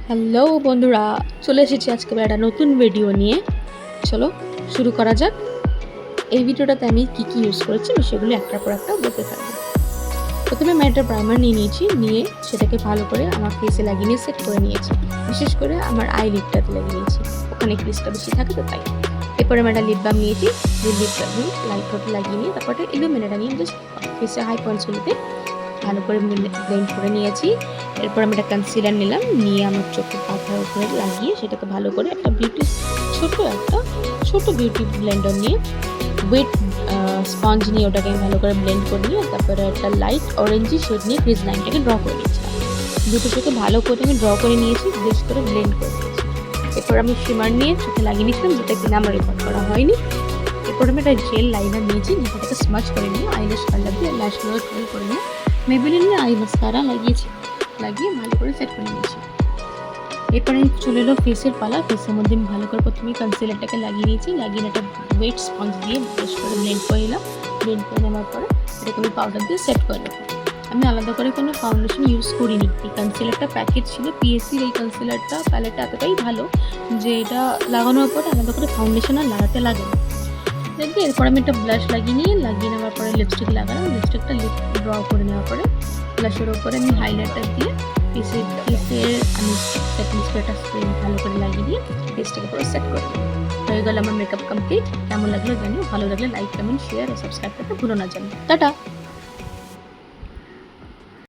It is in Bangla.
হ্যালো বন্ধুরা, চলে এসেছি আজকে একটা নতুন ভিডিও নিয়ে। চলো শুরু করা যাক। এই ভিডিওটাতে আমি কি ইউজ করেছি সেগুলো একটার পর একটা বলতে থাকবো। প্রথমে আমি একটা প্রাইমার নিয়েছি, নিয়ে সেটাকে ভালো করে আমার ফেসে লাগিয়ে নিয়ে সেট করে নিয়েছি। বিশেষ করে আমার আই লিপটাতে লাগিয়ে নিয়েছি, ওখানে ক্রিজটা বেশি থাকে তো তাই। এরপরে আমি একটা লিপ বাম নিয়েছি, যে লিপটা লাইট ফটো লাগিয়ে নিয়ে তারপরে ইলুমিনেটা নিয়ে জাস্ট ফেসে হাই পয়েন্টসগুলোতে ভালো করে ব্লেন্ড করে নিয়েছি। এরপর আমি একটা কনসিলার নিলাম, নিয়ে আমার চোখের পাতার উপরে লাগিয়ে সেটাকে ভালো করে একটা ছোট বিউটি ব্লেন্ডার নিয়ে ওয়েট স্পঞ্জ নিয়ে ওটাকে আমি ভালো করে ব্লেন্ড করে নিয়ে তারপরে একটা লাইট অরেঞ্জি শেড নিয়ে ক্রিজ লাইনটাকে ড্র করে নিয়েছিলাম। দুটো চোখে ভালো করে আমি ড্র করে নিয়েছি, বেশ করে ব্লেন্ড করে নিয়েছি। এরপর আমি শিমার নিয়ে চোখে লাগিয়ে নিয়েছিলাম, যেটা কিনা আমার রেকর্ড করা হয়নি। এরপর আমি একটা জেল লাইনার নিয়েছি, যেটাকে স্মাচ করে নিয়ে আইল্যাশ কালার দিয়ে ল্যাশগুলো ফিল করে নিয়ে মেবেলিনের আই মাস্কারা লাগিয়ে ভালো করে সেট করে নিয়েছি। এরপরে চলে এলো ফেসের পালা। ফেসের মধ্যে আমি ভালো করে প্রথমে কনসিলারটাকে লাগিয়ে নিয়েছি, লাগিয়ে একটা ওয়েট স্পঞ্জ দিয়ে বেশ করে ব্লেন্ড করে নিলাম। ব্লেন্ড করে নেওয়ার পরে এটাকে আমি পাউডার দিয়ে সেট করে নেবো। আমি আলাদা করে কোনো ফাউন্ডেশন ইউজ করিনি। এই কনসিলারটা প্যাকেট ছিল পিএসসির, এই কনসিলারটা প্যালেটটা এতটাই ভালো যে এটা লাগানোর পরে আলাদা করে ফাউন্ডেশন আর লাগাতে লাগে না। দেখবে এরপর আমি একটা ব্লাশ লাগিয়ে নেওয়ার পরে লিপস্টিক লাগালাম। লিপস্টিকটা লিপ ড্র করে নেওয়ার পরে ব্লাশের ওপরে আমি হাইলাইটার দিয়ে ফেসের আমি একটা স্প্রে ভালো করে লাগিয়ে দিয়ে ফেসটাকে পুরো সেট করে দিই। হয়ে গেল আমার মেকআপ কমপ্লিট। কেমন লাগলো জানিও, ভালো লাগলে লাইক, কমেন্ট, শেয়ার আর সাবস্ক্রাইব করতে ভুলো না জানো। টাটা।